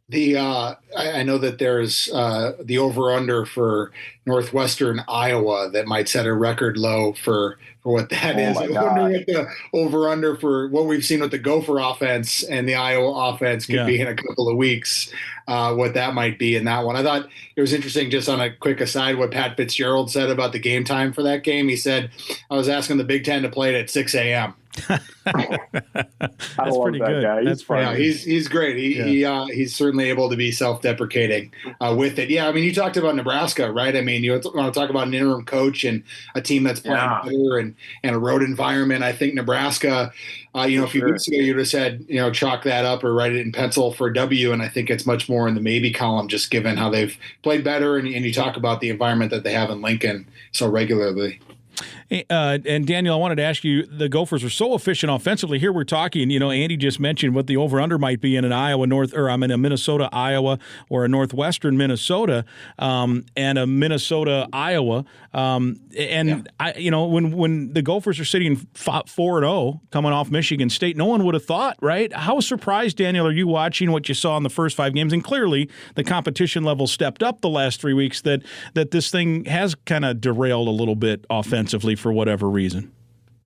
I know that there's the over-under for Northwestern Iowa that might set a record low for what that is. I wonder what the over-under for what we've seen with the Gopher offense and the Iowa offense could be in a couple of weeks, what that might be in that one. I thought it was interesting, just on a quick aside, what Pat Fitzgerald said about the game time for that game. He said, I was asking the Big Ten to play it at 6 a.m. That's pretty good. Guy. That's funny. He's great. He's certainly able to be self-deprecating with it. Yeah, I mean, you talked about Nebraska, right? I mean, you want to talk about an interim coach and a team that's playing better and a road environment. I think Nebraska, a few weeks ago, you would have said, chalk that up or write it in pencil for a W, and I think it's much more in the maybe column, just given how they've played better, and you talk about the environment that they have in Lincoln so regularly. And Daniel, I wanted to ask you, the Gophers are so efficient offensively. Here we're talking, Andy just mentioned what the over-under might be in an a Minnesota, Iowa, or a Northwestern Minnesota, and a Minnesota, Iowa. When the Gophers are sitting 4-0 coming off Michigan State, no one would have thought, right? How surprised, Daniel, are you watching what you saw in the first 5 games? And clearly the competition level stepped up the last 3 weeks, that this thing has kind of derailed a little bit offensively for whatever reason.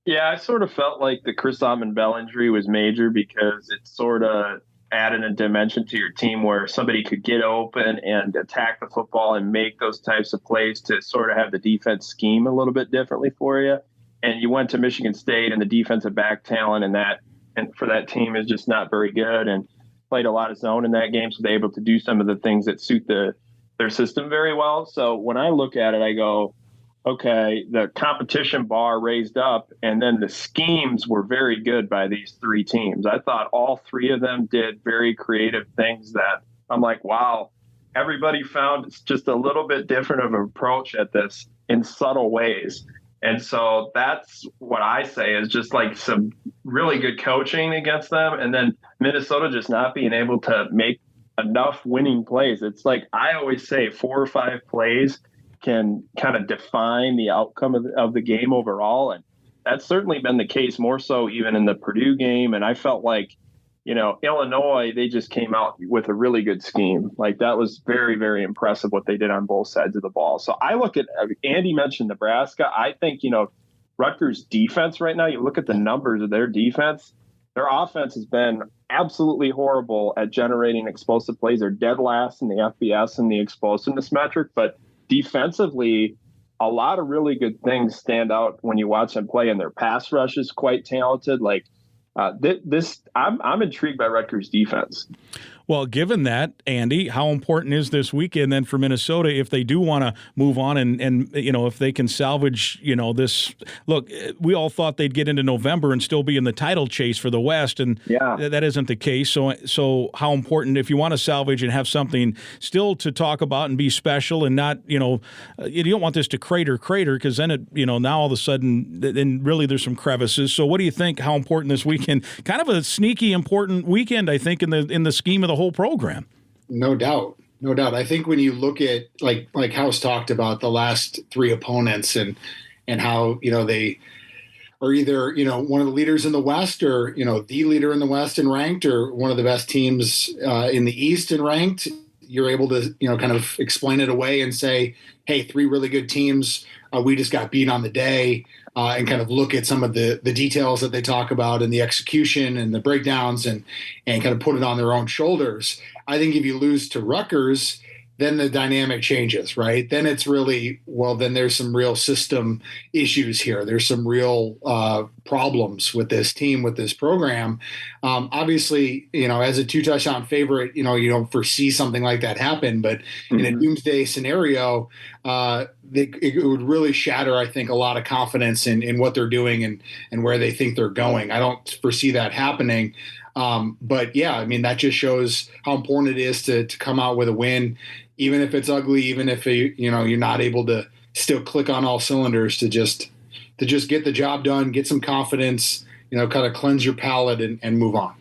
Yeah, I sort of felt like the Chris Bell injury was major because it sort of added a dimension to your team where somebody could get open and attack the football and make those types of plays to sort of have the defense scheme a little bit differently for you. And you went to Michigan State and the defensive back talent and for that team is just not very good and played a lot of zone in that game, so they're able to do some of the things that suit their system very well. So when I look at it, I go, okay, the competition bar raised up, and then the schemes were very good by these 3 teams. I thought all 3 of them did very creative things that I'm like, wow, everybody found just a little bit different of an approach at this in subtle ways. And so that's what I say is just like some really good coaching against them. And then Minnesota just not being able to make enough winning plays. It's like I always say 4 or 5 plays can kind of define the outcome of the game overall. And that's certainly been the case more so even in the Purdue game. And I felt like, Illinois, they just came out with a really good scheme. Like that was very, very impressive what they did on both sides of the ball. So I look at, Andy mentioned Nebraska. I think, Rutgers defense right now, you look at the numbers of their defense, their offense has been absolutely horrible at generating explosive plays. They're dead last in the FBS and the explosiveness metric, but defensively, a lot of really good things stand out when you watch them play, and their pass rush is quite talented. Like I'm intrigued by Rutgers defense. Well, given that, Andy, how important is this weekend then for Minnesota if they do want to move on and if they can salvage, this? Look, we all thought they'd get into November and still be in the title chase for the West, and that isn't the case. So how important, if you want to salvage and have something still to talk about and be special and not, you don't want this to crater because then it, now all of a sudden, then really there's some crevices. So what do you think, how important this weekend? Kind of a sneaky important weekend, I think, in the scheme of the whole program. No doubt. I think when you look at like House talked about the last three opponents and how, they are either, one of the leaders in the West or, the leader in the West in ranked or one of the best teams in the East in ranked, you're able to, kind of explain it away and say, hey, three really good teams. We just got beat on the day. And kind of look at some of the details that they talk about and the execution and the breakdowns and kind of put it on their own shoulders. I think if you lose to Rutgers, then the dynamic changes, right? Then it's really, then there's some real system issues here. There's some real problems with this team, with this program. Obviously, as a 2-touchdown favorite, you don't foresee something like that happen. But in a doomsday scenario, it would really shatter, I think, a lot of confidence in what they're doing and where they think they're going. I don't foresee that happening. But yeah, that just shows how important it is to come out with a win, even if it's ugly, even if you're not able to still click on all cylinders to just get the job done, get some confidence, kind of cleanse your palate and move on.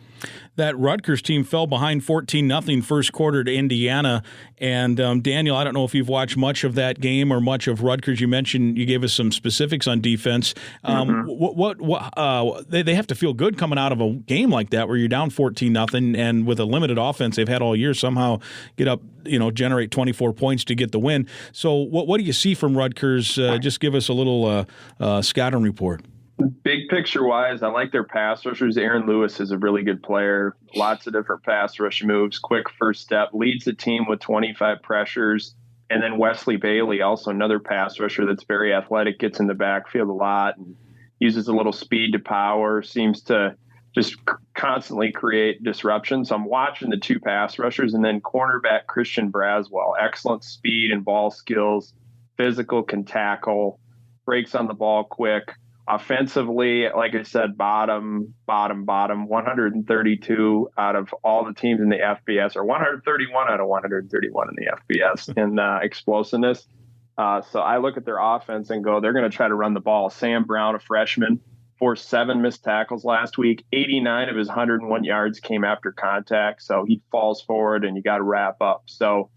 That Rutgers team fell behind 14-0 first quarter to Indiana. And Daniel, I don't know if you've watched much of that game or much of Rutgers. You mentioned you gave us some specifics on defense. They have to feel good coming out of a game like that where you're down 14-0 and with a limited offense they've had all year somehow get up, generate 24 points to get the win. So what do you see from Rutgers? Just give us a little scouting report. Big picture wise, I like their pass rushers. Aaron Lewis is a really good player. Lots of different pass rush moves, quick first step, leads the team with 25 pressures. And then Wesley Bailey, also another pass rusher that's very athletic, gets in the backfield a lot and uses a little speed to power, seems to just constantly create disruption. So I'm watching the two pass rushers, and then cornerback Christian Braswell, excellent speed and ball skills, physical, can tackle, breaks on the ball quick. Offensively, like I said, bottom, 132 out of all the teams in the FBS, or 131 out of 131 in the FBS in explosiveness. So I look at their offense and go, they're going to try to run the ball. Sam Brown, a freshman, forced 7 missed tackles last week. 89 of his 101 yards came after contact. So he falls forward and you got to wrap up. So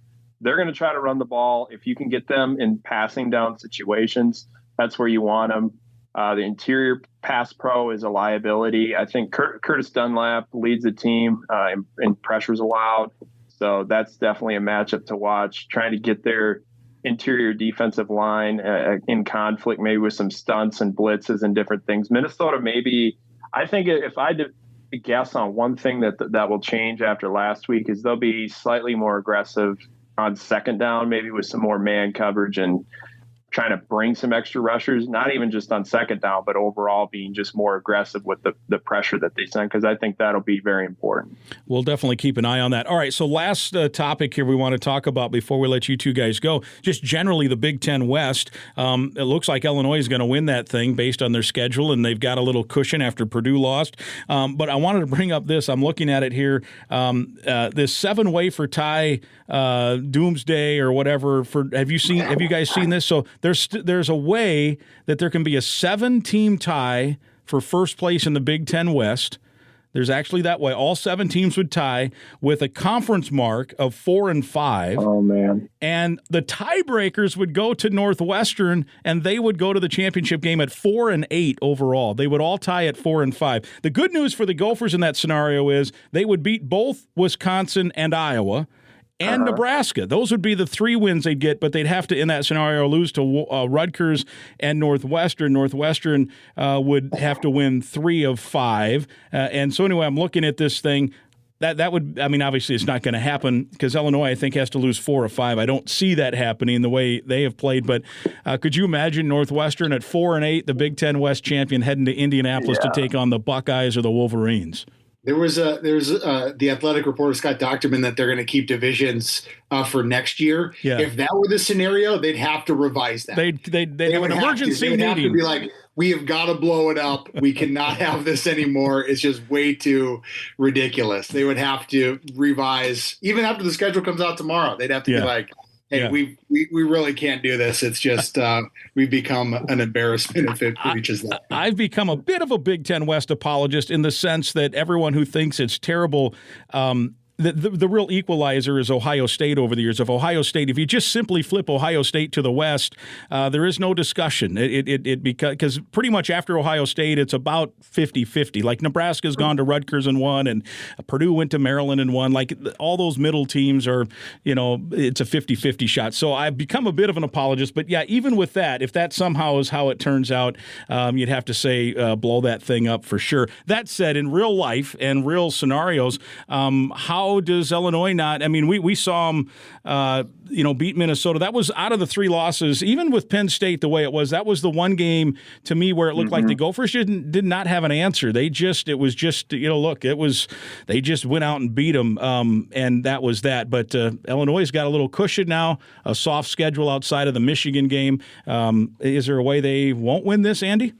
they're going to try to run the ball. If you can get them in passing down situations, that's where you want them. The interior pass pro is a liability. I think Curtis Dunlap leads the team in pressures allowed. So that's definitely a matchup to watch, trying to get their interior defensive line in conflict, maybe with some stunts and blitzes and different things. Minnesota, maybe, I think if I did guess on one thing that will change after last week is they'll be slightly more aggressive on second down, maybe with some more man coverage and trying to bring some extra rushers, not even just on second down, but overall being just more aggressive with the pressure that they send, because I think that'll be very important. We'll definitely keep an eye on that. All right, so last topic here we want to talk about before we let you two guys go, just generally the Big Ten West. It looks like Illinois is going to win that thing based on their schedule, and they've got a little cushion after Purdue lost. But I wanted to bring up this. I'm looking at it here. This 7-way for tie doomsday or whatever. Have you guys seen this? So there's a way that there can be a 7-team tie for first place in the Big Ten West. There's actually that way. All 7 teams would tie with a conference mark of 4 and 5. Oh, man. And the tiebreakers would go to Northwestern, and they would go to the championship game at 4 and 8 overall. They would all tie at 4 and 5. The good news for the Gophers in that scenario is they would beat both Wisconsin and Iowa and Nebraska. Those would be the 3 wins they'd get, but they'd have to, in that scenario, lose to Rutgers and Northwestern. Northwestern would have to win 3 of 5. And so anyway, I'm looking at this thing. that would, I mean, obviously it's not going to happen because Illinois, I think, has to lose 4 or 5. I don't see that happening the way they have played. But could you imagine Northwestern at 4-8, the Big Ten West champion, heading to Indianapolis to take on the Buckeyes or the Wolverines? There's the athletic reporter, Scott Docterman, that they're going to keep divisions for next year. Yeah. If that were the scenario, they'd have to revise that. They'd have an emergency meeting. They would have to be like, we have got to blow it up. We cannot have this anymore. It's just way too ridiculous. They would have to revise, even after the schedule comes out tomorrow. They'd have to be like, hey, we really can't do this. It's just we've become an embarrassment if it reaches that. I've become a bit of a Big Ten West apologist in the sense that everyone who thinks it's terrible, the real equalizer is Ohio State over the years. If Ohio State, if you just simply flip Ohio State to the West, there is no discussion. Because pretty much after Ohio State, it's about 50-50. Like Nebraska's gone to Rutgers and won, and Purdue went to Maryland and won. Like all those middle teams are, it's a 50-50 shot. So I've become a bit of an apologist. But yeah, even with that, if that somehow is how it turns out, you'd have to say blow that thing up for sure. That said, in real life and real scenarios, how does Illinois not? I mean, we saw them, beat Minnesota. That was out of the 3 losses, even with Penn State the way it was. That was the one game to me where it looked like the Gophers did not have an answer. They just went out and beat them, and that was that. But Illinois' got a little cushion now, a soft schedule outside of the Michigan game. Is there a way they won't win this, Andy?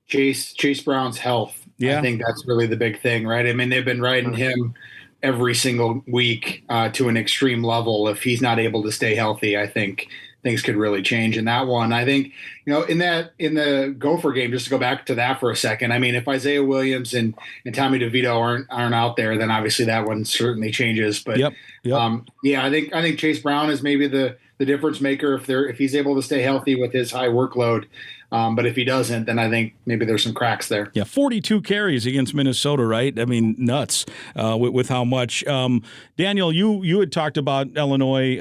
Chase Brown's health. Yeah. I think that's really the big thing, right? I mean, they've been riding him every single week to an extreme level. If he's not able to stay healthy, I think things could really change in that one. I think, in the Gopher game, just to go back to that for a second, I mean, if Isaiah Williams and Tommy DeVito aren't out there, then obviously that one certainly changes. But yep. I think Chase Brown is maybe the difference maker if he's able to stay healthy with his high workload. But if he doesn't, then I think maybe there's some cracks there. Yeah, 42 carries against Minnesota, right? I mean, nuts with how much. Daniel, you had talked about Illinois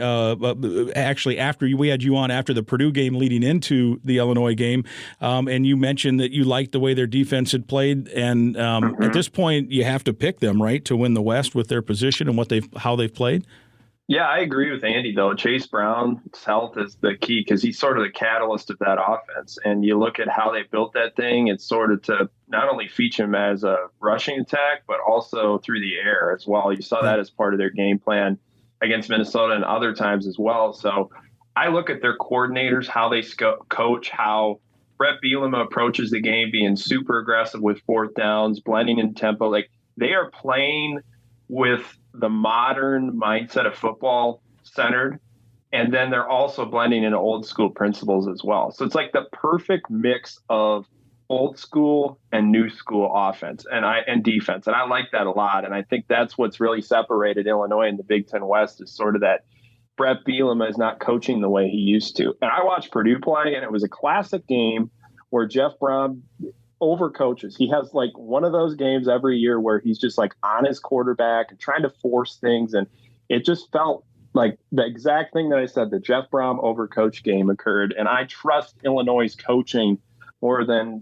actually after we had you on after the Purdue game leading into the Illinois game, and you mentioned that you liked the way their defense had played. And at this point, you have to pick them, right, to win the West with their position and how they've played. Yeah, I agree with Andy, though. Chase Brown's health is the key because he's sort of the catalyst of that offense. And you look at how they built that thing, it's sort of to not only feature him as a rushing attack, but also through the air as well. You saw that as part of their game plan against Minnesota and other times as well. So I look at their coordinators, how they coach, how Brett Bielema approaches the game, being super aggressive with 4th downs, blending in tempo. Like they are playing with the modern mindset of football centered. And then they're also blending in old school principles as well. So it's like the perfect mix of old school and new school offense and defense. And I like that a lot. And I think that's what's really separated Illinois in the Big Ten West is sort of that Brett Bielema is not coaching the way he used to. And I watched Purdue play, and it was a classic game where Jeff Brown overcoaches. He has like one of those games every year where he's just like on his quarterback and trying to force things. And it just felt like the exact thing that I said, the Jeff Brown overcoach game occurred. And I trust Illinois' coaching more than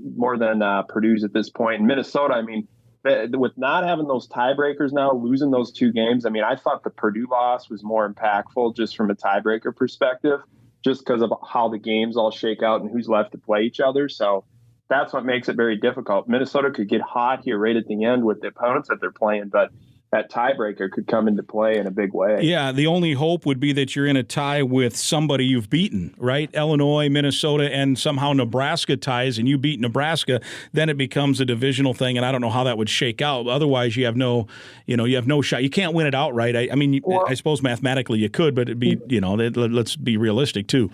Purdue's at this point. In Minnesota, I mean, with not having those tiebreakers now, losing those 2 games, I mean, I thought the Purdue loss was more impactful just from a tiebreaker perspective, just because of how the games all shake out and who's left to play each other. So that's what makes it very difficult. Minnesota could get hot here right at the end with the opponents that they're playing, but that tiebreaker could come into play in a big way. Yeah, the only hope would be that you're in a tie with somebody you've beaten, right? Illinois, Minnesota, and somehow Nebraska ties, and you beat Nebraska, then it becomes a divisional thing, and I don't know how that would shake out. Otherwise, you have no shot. You can't win it outright. I mean, I suppose mathematically you could, but it'd be, let's be realistic too.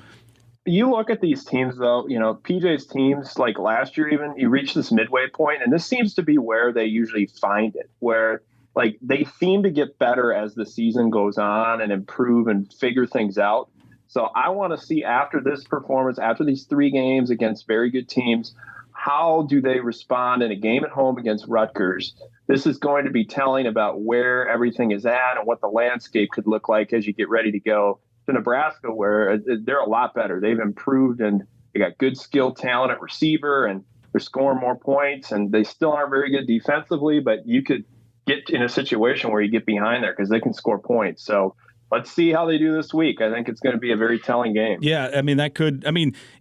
You look at these teams, though, PJ's teams, like last year even, you reach this midway point, and this seems to be where they usually find it, where like they seem to get better as the season goes on and improve and figure things out. So I want to see after this performance, after these 3 games against very good teams, how do they respond in a game at home against Rutgers? This is going to be telling about where everything is at and what the landscape could look like as you get ready to go to Nebraska, where they're a lot better. They've improved and they got good skilled talent at receiver and they're scoring more points, and they still aren't very good defensively, but you could get in a situation where you get behind there because they can score points. So let's see how they do this week. I think it's going to be a very telling game. Yeah, I mean,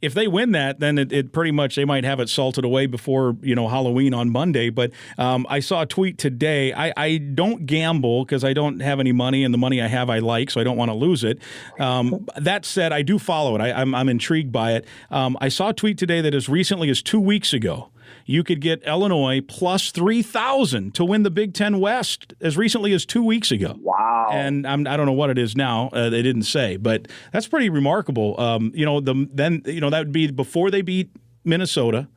if they win that, then it pretty much, they might have it salted away before, Halloween on Monday. But I saw a tweet today. I don't gamble because I don't have any money, and the money I have I like, so I don't want to lose it. That said, I do follow it. I'm intrigued by it. I saw a tweet today that as recently as 2 weeks ago, you could get Illinois plus 3,000 to win the Big Ten West as recently as 2 weeks ago. Wow. And I don't know what it is now. They didn't say, but that's pretty remarkable. That would be before they beat Minnesota,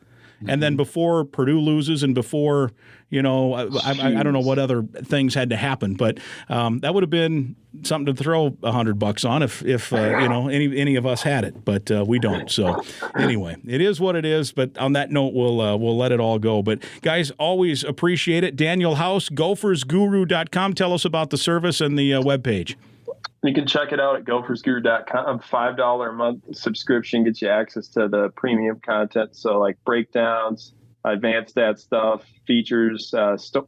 and then before Purdue loses, and before, I don't know what other things had to happen, but that would have been something to throw $100 on if any of us had it, but we don't. So anyway, it is what it is. But on that note, we'll let it all go. But guys, always appreciate it. Daniel House, gophersguru.com. Tell us about the service and the webpage. You can check it out at gophersguru.com. $5 a month subscription gets you access to the premium content. So like breakdowns, advanced stat stuff, features,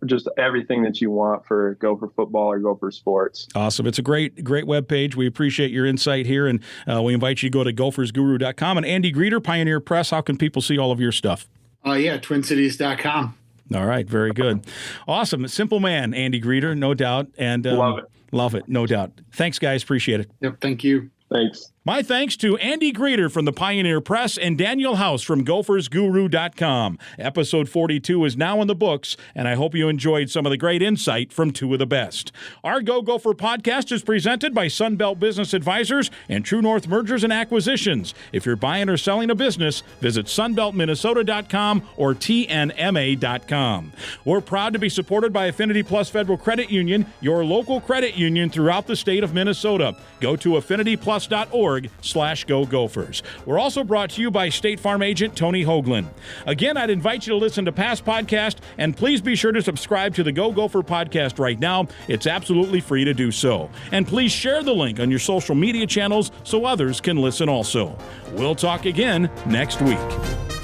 just everything that you want for Gopher football or Gopher sports. Awesome. It's a great webpage. We appreciate your insight here, and we invite you to go to gophersguru.com. And Andy Greeter, Pioneer Press, how can people see all of your stuff? TwinCities.com. All right, very good. Awesome. Simple man, Andy Greeter, no doubt. And love it. Love it, no doubt. Thanks, guys. Appreciate it. Yep, thank you. Thanks. My thanks to Andy Greeter from the Pioneer Press and Daniel House from gophersguru.com. Episode 42 is now in the books, and I hope you enjoyed some of the great insight from two of the best. Our Go Gopher podcast is presented by Sunbelt Business Advisors and True North Mergers and Acquisitions. If you're buying or selling a business, visit sunbeltminnesota.com or tnma.com. We're proud to be supported by Affinity Plus Federal Credit Union, your local credit union throughout the state of Minnesota. Go to affinityplus.org/Go Gophers. We're also brought to you by State Farm agent Tony Hoagland. Again, I'd invite you to listen to past podcasts, and please be sure to subscribe to the Go Gopher podcast right now. It's absolutely free to do so. And please share the link on your social media channels so others can listen also. We'll talk again next week.